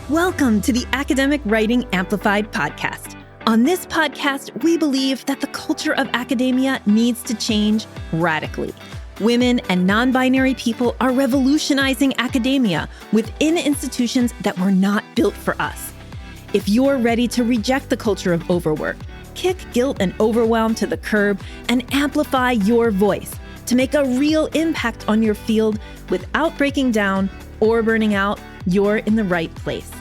Welcome to the Academic Writing Amplified podcast. On this podcast, we believe that the culture of academia needs to change radically. Women and non-binary people are revolutionizing academia within institutions that were not built for us. If you're ready to reject the culture of overwork, kick guilt and overwhelm to the curb, and amplify your voice to make a real impact on your field without breaking down or burning out, you're in the right place.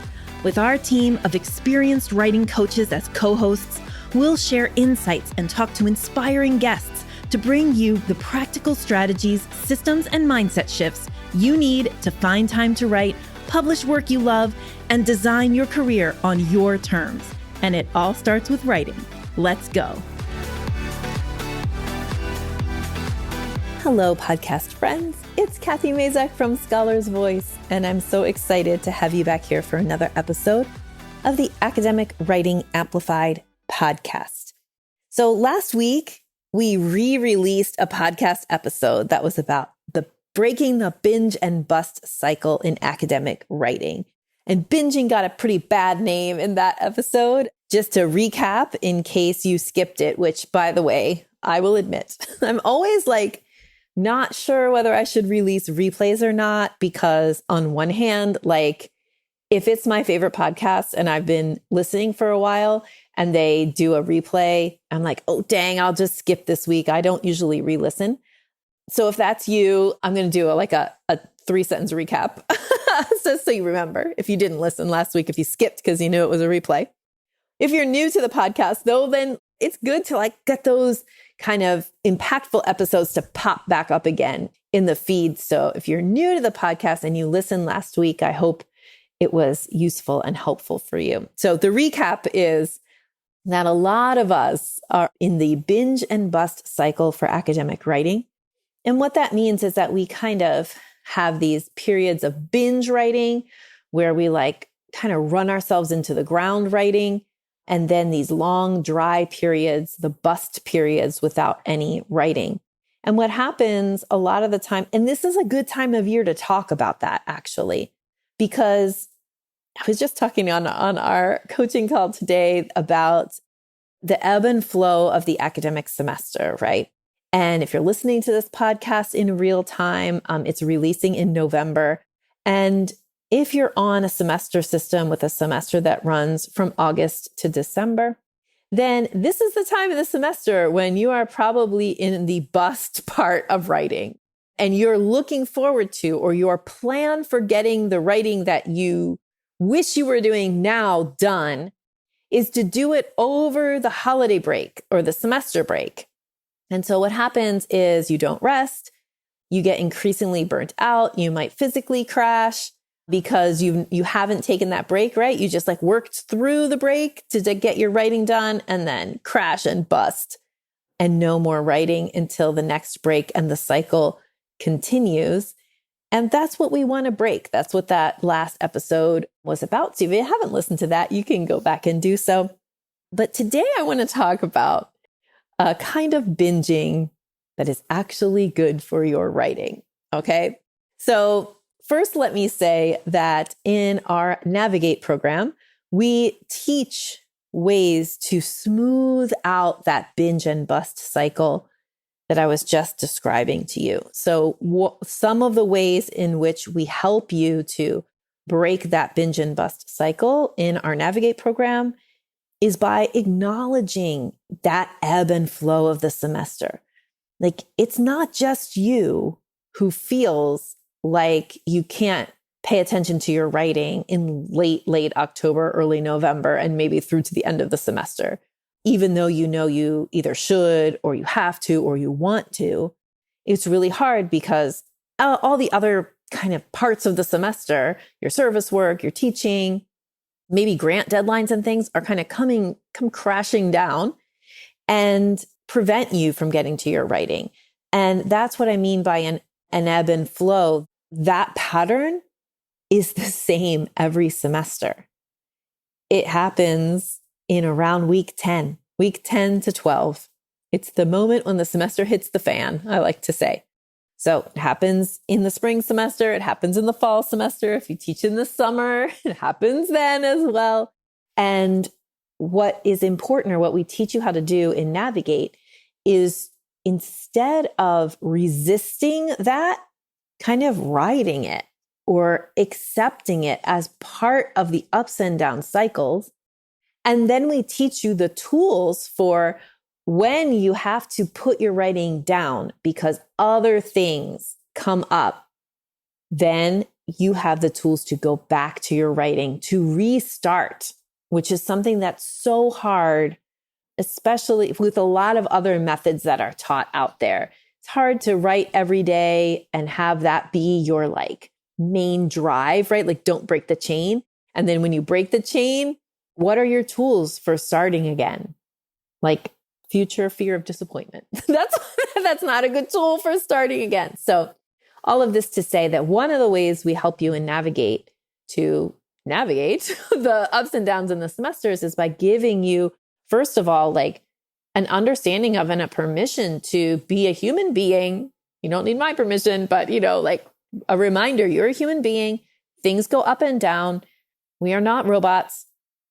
With our team of experienced writing coaches as co-hosts, we'll share insights and talk to inspiring guests to bring you the practical strategies, systems, and mindset shifts you need to find time to write, publish work you love, and design your career on your terms. And it all starts with writing. Let's go. Hello, podcast friends. It's Kathy Mazak from Scholar's Voice, and I'm so excited to have you back here for another episode of the Academic Writing Amplified podcast. So last week, we re-released a podcast episode that was about breaking the binge and bust cycle in academic writing. And binging got a pretty bad name in that episode. Just to recap, in case you skipped it, which, by the way, I will admit, I'm always not sure whether I should release replays or not, because on one hand, if it's my favorite podcast and I've been listening for a while and they do a replay, I'm like, oh, dang, I'll just skip this week. I don't usually re-listen. So if that's you, I'm going to do a 3-sentence recap just so you remember if you didn't listen last week, if you skipped because you knew it was a replay. If you're new to the podcast, though, then it's good to get those kind of impactful episodes to pop back up again in the feed. So if you're new to the podcast and you listened last week, I hope it was useful and helpful for you. So the recap is that a lot of us are in the binge and bust cycle for academic writing. And what that means is that we kind of have these periods of binge writing where we kind of run ourselves into the ground writing. And then these long, dry periods, the bust periods without any writing. And what happens a lot of the time, and this is a good time of year to talk about that, actually, because I was just talking on our coaching call today about the ebb and flow of the academic semester, right? And if you're listening to this podcast in real time, it's releasing in November. And if you're on a semester system with a semester that runs from August to December, then this is the time of the semester when you are probably in the bust part of writing and you're looking forward to, or your plan for getting the writing that you wish you were doing now done is to do it over the holiday break or the semester break. And so what happens is you don't rest, you get increasingly burnt out, you might physically crash, because you haven't taken that break, right? You just worked through the break to get your writing done and then crash and bust and no more writing until the next break, and the cycle continues. And that's what we want to break. That's what that last episode was about. So if you haven't listened to that, you can go back and do so. But today I want to talk about a kind of binging that is actually good for your writing. Okay. So first, let me say that in our Navigate program, we teach ways to smooth out that binge and bust cycle that I was just describing to you. So some of the ways in which we help you to break that binge and bust cycle in our Navigate program is by acknowledging that ebb and flow of the semester. It's not just you who feels like you can't pay attention to your writing in late October, early November, and maybe through to the end of the semester, even though you know you either should or you have to or you want to. It's really hard because all the other kind of parts of the semester, your service work, your teaching, maybe grant deadlines and things are kind of come crashing down and prevent you from getting to your writing. And that's what I mean by an ebb and flow. That pattern is the same every semester. It happens in around week 10 to 12. It's the moment when the semester hits the fan, I like to say. So it happens in the spring semester. It happens in the fall semester. If you teach in the summer, it happens then as well. And what is important, or what we teach you how to do in Navigate, is instead of resisting that, kind of riding it or accepting it as part of the ups and down cycles. And then we teach you the tools for when you have to put your writing down because other things come up. Then you have the tools to go back to your writing, to restart, which is something that's so hard, especially with a lot of other methods that are taught out there. It's hard to write every day and have that be your like main drive, right? Like don't break the chain. And then when you break the chain, what are your tools for starting again? Like future fear of disappointment. That's not a good tool for starting again. So all of this to say that one of the ways we help you navigate the ups and downs in the semesters is by giving you, first of all, like an understanding of and a permission to be a human being. You don't need my permission, but like a reminder, you're a human being. Things go up and down. We are not robots.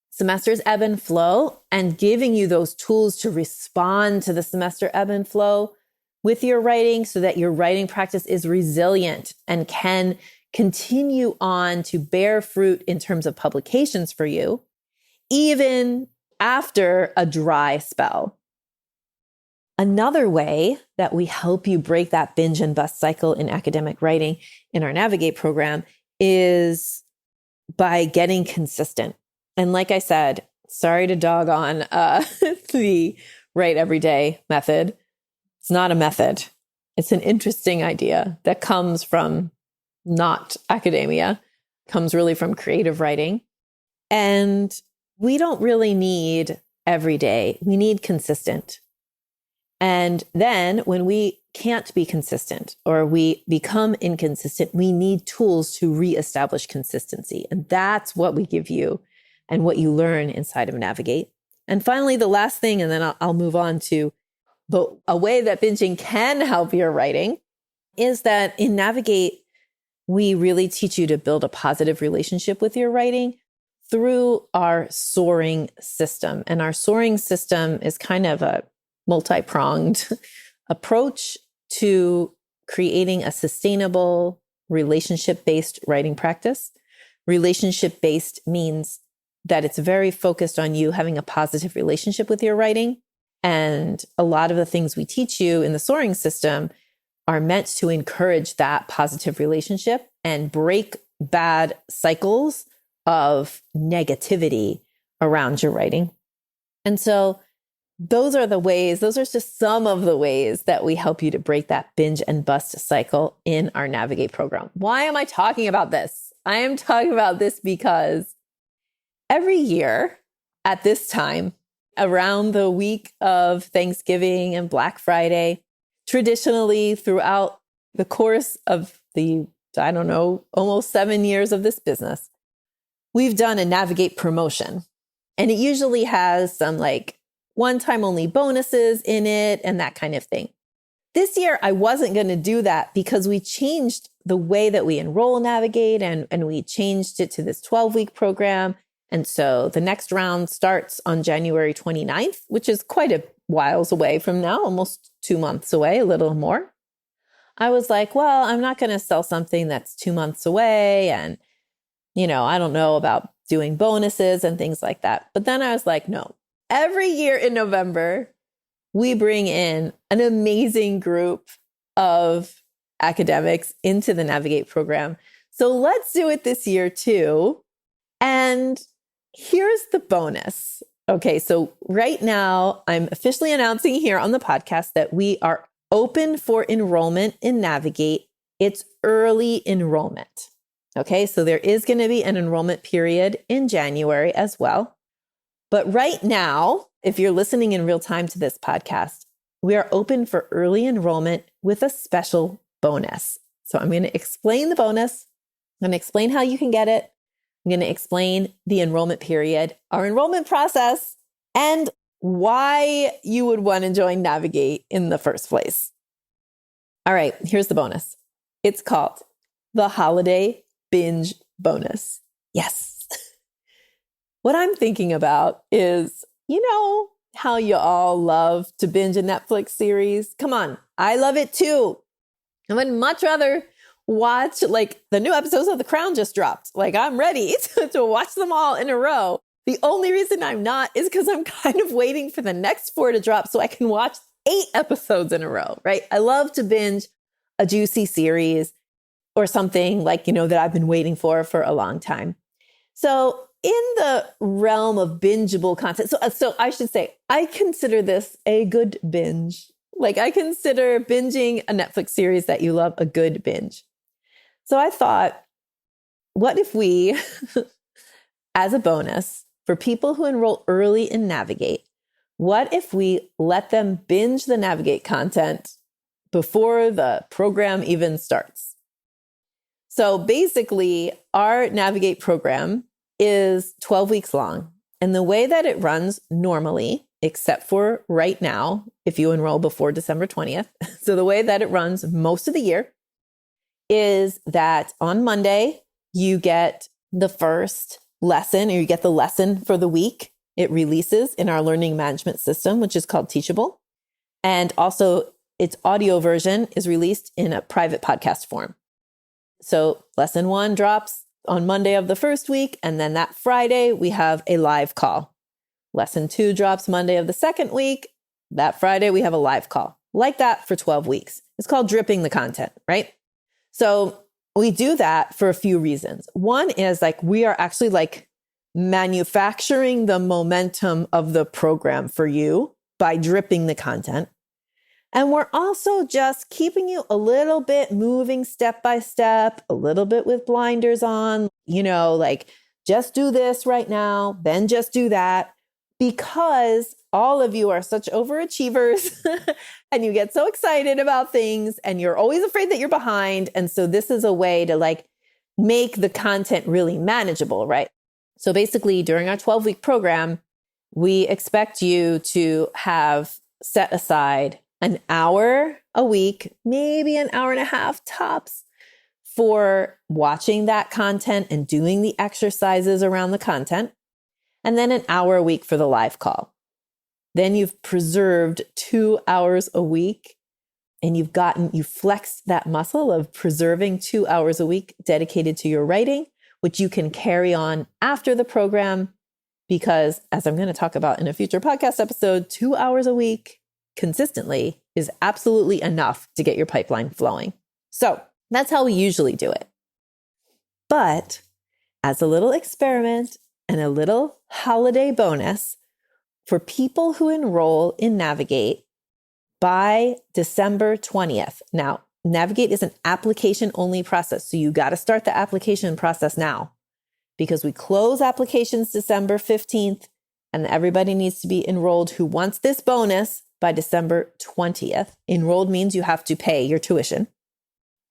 Semesters ebb and flow, and giving you those tools to respond to the semester ebb and flow with your writing so that your writing practice is resilient and can continue on to bear fruit in terms of publications for you, even after a dry spell. Another way that we help you break that binge and bust cycle in academic writing in our Navigate program is by getting consistent. And like I said, sorry to dog on the write every day method. It's not a method. It's an interesting idea that comes from not academia, comes really from creative writing. And we don't really need every day. We need consistent. And then when we can't be consistent or we become inconsistent, we need tools to reestablish consistency. And that's what we give you and what you learn inside of Navigate. And finally, the last thing, and then I'll move on to a way that binging can help your writing, is that in Navigate, we really teach you to build a positive relationship with your writing through our soaring system. And our soaring system is kind of a multi-pronged approach to creating a sustainable relationship-based writing practice. Relationship-based means that it's very focused on you having a positive relationship with your writing. And a lot of the things we teach you in the soaring system are meant to encourage that positive relationship and break bad cycles of negativity around your writing. And so those are just some of the ways that we help you to break that binge and bust cycle in our Navigate program. Why am I talking about this? I am talking about this because every year at this time, around the week of Thanksgiving and Black Friday, traditionally throughout the course of the, almost 7 years of this business, we've done a Navigate promotion. And it usually has some like one-time only bonuses in it and that kind of thing. This year, I wasn't going to do that because we changed the way that we enroll Navigate and we changed it to this 12-week program. And so the next round starts on January 29th, which is quite a whiles away from now, almost 2 months away, a little more. I was like, well, I'm not going to sell something that's 2 months away. And, I don't know about doing bonuses and things like that. But then I was like, no, every year in November, we bring in an amazing group of academics into the Navigate program. So let's do it this year too. And here's the bonus. Okay, so right now I'm officially announcing here on the podcast that we are open for enrollment in Navigate. It's early enrollment. Okay, so there is going to be an enrollment period in January as well. But right now, if you're listening in real time to this podcast, we are open for early enrollment with a special bonus. So I'm going to explain the bonus. I'm going to explain how you can get it. I'm going to explain the enrollment period, our enrollment process, and why you would want to join Navigate in the first place. All right, here's the bonus. It's called the Holiday Binge Bonus. Yes. What I'm thinking about is, how you all love to binge a Netflix series? Come on, I love it too. I would much rather watch the new episodes of The Crown just dropped. I'm ready to watch them all in a row. The only reason I'm not is because I'm kind of waiting for the next 4 to drop so I can watch 8 episodes in a row, right? I love to binge a juicy series or something that I've been waiting for a long time. So in the realm of bingeable content, so I should say, I consider this a good binge. I consider binging a Netflix series that you love a good binge. So I thought, what if we, as a bonus, for people who enroll early in Navigate, what if we let them binge the Navigate content before the program even starts? So basically, our Navigate program is 12 weeks long. And the way that it runs normally, except for right now, if you enroll before December 20th. So the way that it runs most of the year is that on Monday, you get the first lesson, or you get the lesson for the week. It releases in our learning management system, which is called Teachable. And also its audio version is released in a private podcast form. So lesson 1 drops on Monday of the first week. And then that Friday, we have a live call. Lesson 2 drops Monday of the second week. That Friday, we have a live call. Like that for 12 weeks. It's called dripping the content, right? So we do that for a few reasons. One is we are actually manufacturing the momentum of the program for you by dripping the content. And we're also just keeping you a little bit moving step by step, a little bit with blinders on, just do this right now, then just do that, because all of you are such overachievers and you get so excited about things and you're always afraid that you're behind. And so this is a way to make the content really manageable, right? So basically during our 12-week program, we expect you to have set aside an hour a week, maybe an hour and a half tops, for watching that content and doing the exercises around the content, and then an hour a week for the live call. Then you've preserved 2 hours a week, and you've flexed that muscle of preserving 2 hours a week dedicated to your writing, which you can carry on after the program, because as I'm going to talk about in a future podcast episode, 2 hours a week consistently is absolutely enough to get your pipeline flowing. So that's how we usually do it. But as a little experiment and a little holiday bonus for people who enroll in Navigate by December 20th. Now, Navigate is an application-only process, so you got to start the application process now, because we close applications December 15th, and everybody needs to be enrolled who wants this bonus by December 20th. Enrolled means you have to pay your tuition.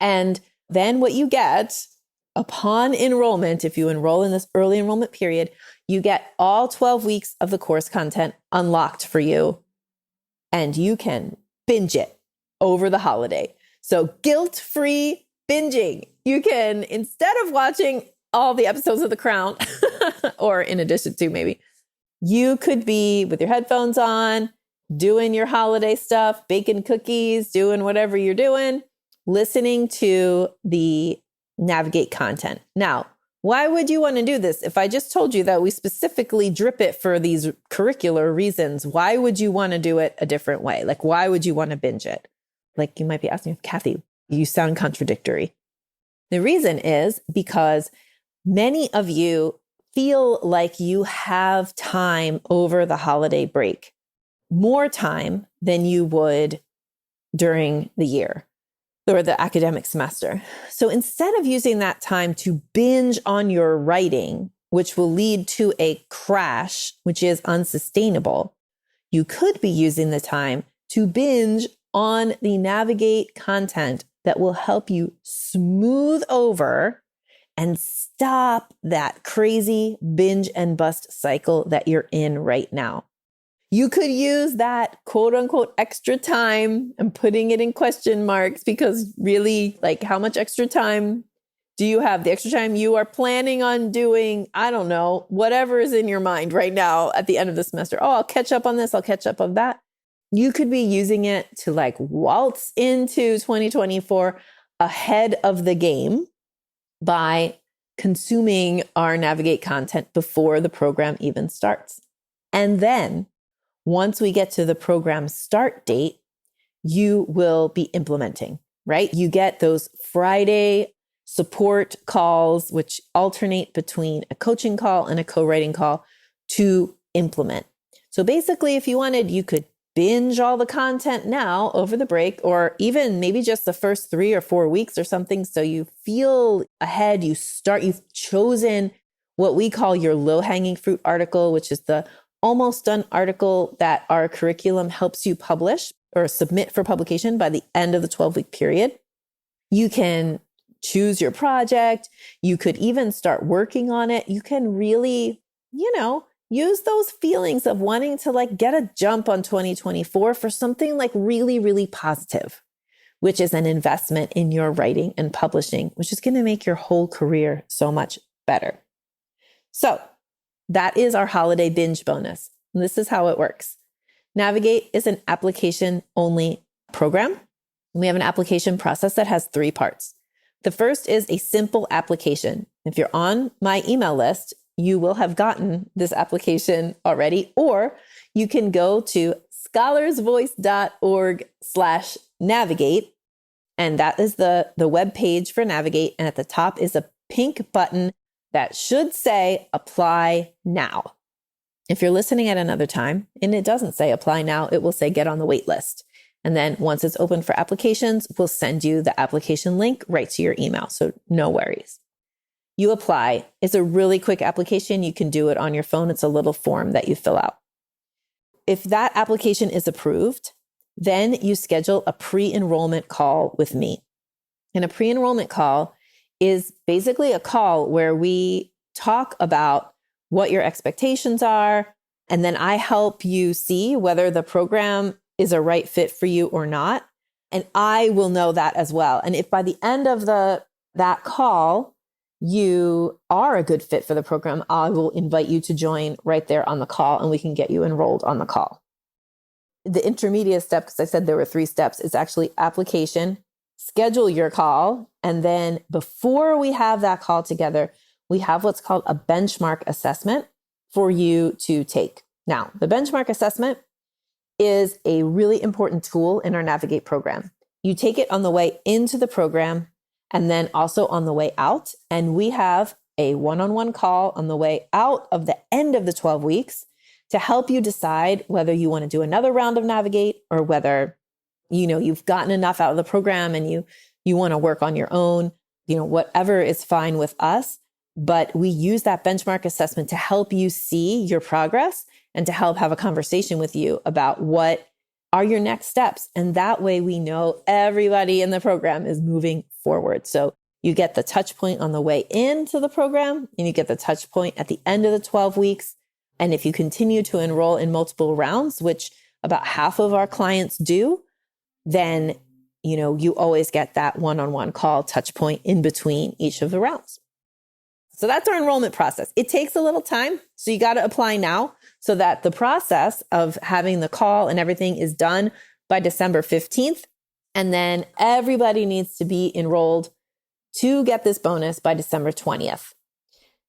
And then what you get upon enrollment, if you enroll in this early enrollment period, you get all 12 weeks of the course content unlocked for you, and you can binge it over the holiday. So guilt-free binging. You can, instead of watching all the episodes of The Crown, or in addition to maybe, you could be with your headphones on, doing your holiday stuff, baking cookies, doing whatever you're doing, listening to the Navigate content. Now, why would you want to do this? If I just told you that we specifically drip it for these curricular reasons, why would you want to do it a different way? Why would you want to binge it? You might be asking, Kathy, you sound contradictory. The reason is because many of you feel like you have time over the holiday break, more time than you would during the year or the academic semester. So instead of using that time to binge on your writing, which will lead to a crash, which is unsustainable, you could be using the time to binge on the Navigate content that will help you smooth over and stop that crazy binge and bust cycle that you're in right now. You could use that quote unquote extra time. I'm putting it in question marks because really, like, how much extra time do you have? The extra time you are planning on doing, I don't know, whatever is in your mind right now at the end of the semester. Oh, I'll catch up on this. I'll catch up on that. You could be using it to like waltz into 2024 ahead of the game by consuming our Navigate content before the program even starts. And then once we get to the program start date, you will be implementing, right? You get those Friday support calls, which alternate between a coaching call and a co-writing call to implement. So basically, if you wanted, you could binge all the content now over the break, or even maybe just the first 3 or 4 weeks or something. So you feel ahead, you've chosen what we call your low-hanging fruit article, which is the almost done article that our curriculum helps you publish or submit for publication by the end of the 12-week period. You can choose your project. You could even start working on it. You can really, use those feelings of wanting to like get a jump on 2024 for something like really, really positive, which is an investment in your writing and publishing, which is going to make your whole career so much better. So that is our holiday binge bonus. And this is how it works. Navigate is an application-only program. We have an application process that has 3 parts. The first is a simple application. If you're on my email list, you will have gotten this application already, or you can go to scholarsvoice.org/navigate. And that is the web page for Navigate. And at the top is a pink button that should say apply now. If you're listening at another time and it doesn't say apply now, it will say get on the wait list. And then once it's open for applications, we'll send you the application link right to your email. So no worries. You apply. It's a really quick application. You can do it on your phone. It's a little form that you fill out. If that application is approved, then you schedule a pre-enrollment call with me. And a pre-enrollment call is basically a call where we talk about what your expectations are, and then I help you see whether the program is a right fit for you or not. And I will know that as well. And if by the end of that call, you are a good fit for the program, I will invite you to join right there on the call, and we can get you enrolled on the call. The intermediate step, because I said there were 3 steps, is actually application, schedule your call, and then before we have that call together, we have what's called a benchmark assessment for you to take. Now, the benchmark assessment is a really important tool in our Navigate program. You take it on the way into the program and then also on the way out. And we have a one-on-one call on the way out of the end of the 12 weeks to help you decide whether you want to do another round of Navigate, or whether, you've gotten enough out of the program and you want to work on your own, whatever is fine with us. But we use that benchmark assessment to help you see your progress and to help have a conversation with you about what are your next steps. And that way we know everybody in the program is moving forward. So you get the touch point on the way into the program, and you get the touch point at the end of the 12 weeks. And if you continue to enroll in multiple rounds, which about half of our clients do, then, you always get that one-on-one call touch point in between each of the rounds. So that's our enrollment process. It takes a little time. So you got to apply now so that the process of having the call and everything is done by December 15th. And then everybody needs to be enrolled to get this bonus by December 20th.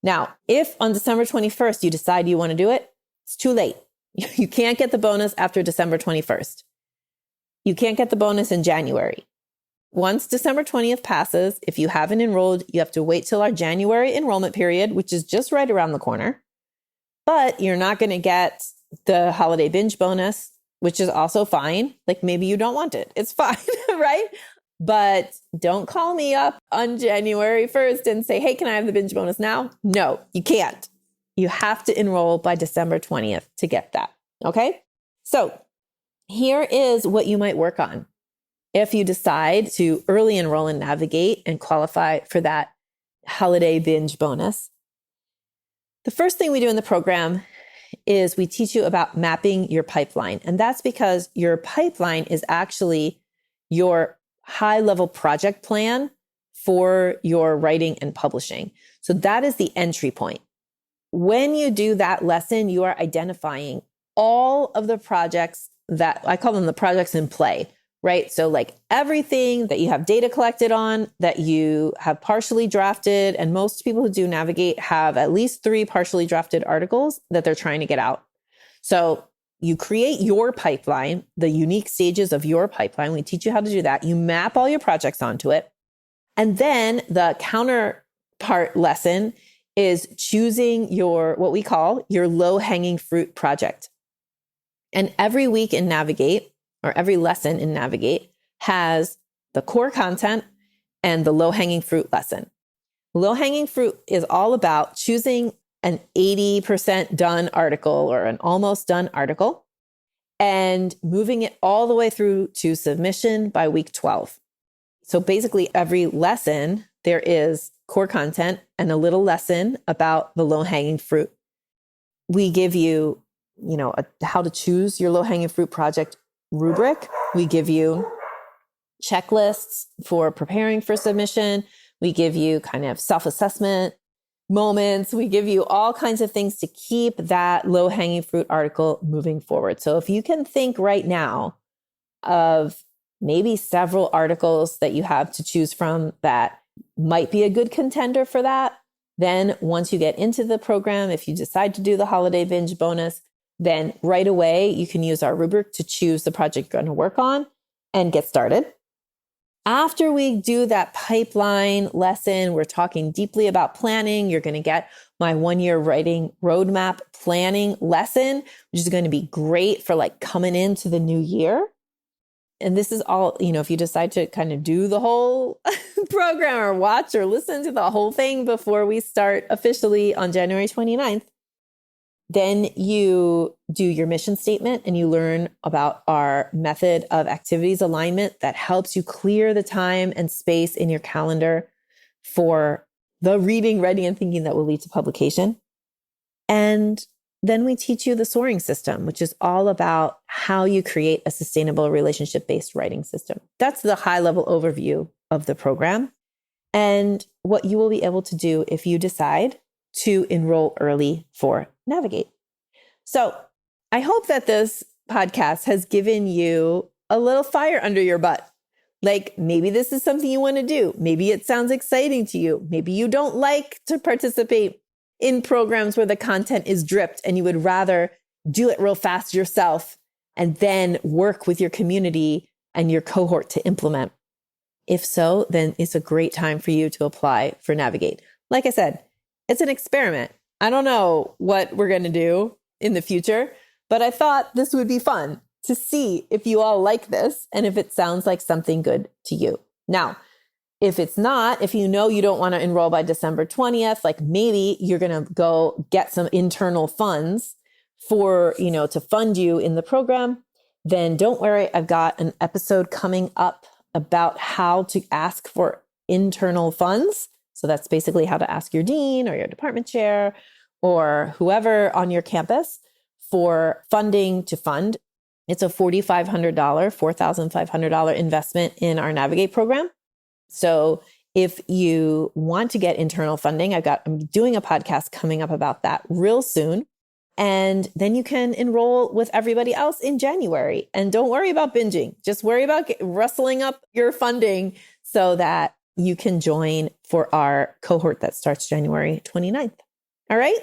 Now, if on December 21st you decide you want to do it, it's too late. You can't get the bonus after December 21st. You can't get the bonus in January. Once December 20th passes, if you haven't enrolled, you have to wait till our January enrollment period, which is just right around the corner. But you're not going to get the holiday binge bonus, which is also fine. Like maybe you don't want it. It's fine, right? But don't call me up on January 1st and say, hey, can I have the binge bonus now? No, you can't. You have to enroll by December 20th to get that. Okay? So here is what you might work on if you decide to early enroll and Navigate and qualify for that holiday binge bonus. The first thing we do in the program is we teach you about mapping your pipeline. And that's because your pipeline is actually your high-level project plan for your writing and publishing. So that is the entry point. When you do that lesson, you are identifying all of the projects that I call them the projects in play, right? So like everything that you have data collected on, that you have partially drafted, and most people who do Navigate have at least 3 partially drafted articles that they're trying to get out. So you create your pipeline, the unique stages of your pipeline. We teach you how to do that. You map all your projects onto it. And then the counterpart lesson is choosing your, what we call your low-hanging fruit project. And every week in Navigate, or every lesson in Navigate, has the core content and the low-hanging fruit lesson. Low-hanging fruit is all about choosing an 80% done article or an almost done article and moving it all the way through to submission by week 12. So basically every lesson, there is core content and a little lesson about the low-hanging fruit. We give you, how to choose your low-hanging fruit project rubric. We give you checklists for preparing for submission. We give you kind of self-assessment moments. We give you all kinds of things to keep that low-hanging fruit article moving forward. So if you can think right now of maybe several articles that you have to choose from that might be a good contender for that, then once you get into the program, if you decide to do the Holiday Binge Bonus, then right away you can use our rubric to choose the project you're going to work on and get started. After we do that pipeline lesson, we're talking deeply about planning. You're going to get my 1-year writing roadmap planning lesson, which is going to be great for like coming into the new year. And this is all, if you decide to kind of do the whole program or watch or listen to the whole thing before we start officially on January 29th, then you do your mission statement and you learn about our method of activities alignment that helps you clear the time and space in your calendar for the reading, writing, and thinking that will lead to publication. And then we teach you the soaring system, which is all about how you create a sustainable relationship-based writing system. That's the high-level overview of the program and what you will be able to do if you decide to enroll early for Navigate. So I hope that this podcast has given you a little fire under your butt. Like maybe this is something you want to do. Maybe it sounds exciting to you. Maybe you don't like to participate in programs where the content is dripped and you would rather do it real fast yourself and then work with your community and your cohort to implement. If so, then it's a great time for you to apply for Navigate. Like I said, it's an experiment. I don't know what we're going to do in the future, but I thought this would be fun to see if you all like this and if it sounds like something good to you. Now, if it's not, if you know you don't want to enroll by December 20th, like maybe you're going to go get some internal funds for, to fund you in the program, then don't worry. I've got an episode coming up about how to ask for internal funds. So that's basically how to ask your dean or your department chair or whoever on your campus for funding to fund. It's a $4,500 investment in our Navigate program. So if you want to get internal funding, I'm doing a podcast coming up about that real soon. And then you can enroll with everybody else in January. And don't worry about binging. Just worry about rustling up your funding so that you can join for our cohort that starts January 29th. All right.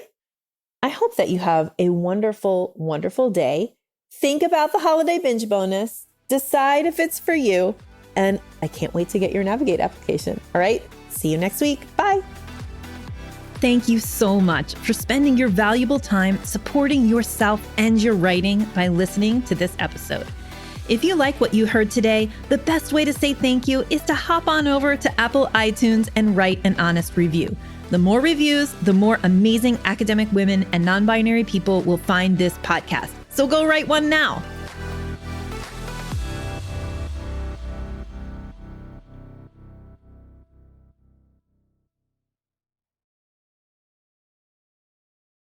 I hope that you have a wonderful, wonderful day. Think about the Holiday Binge Bonus. Decide if it's for you. And I can't wait to get your Navigate application. All right. See you next week. Bye. Thank you so much for spending your valuable time supporting yourself and your writing by listening to this episode. If you like what you heard today, the best way to say thank you is to hop on over to Apple iTunes and write an honest review. The more reviews, the more amazing academic women and non-binary people will find this podcast. So go write one now.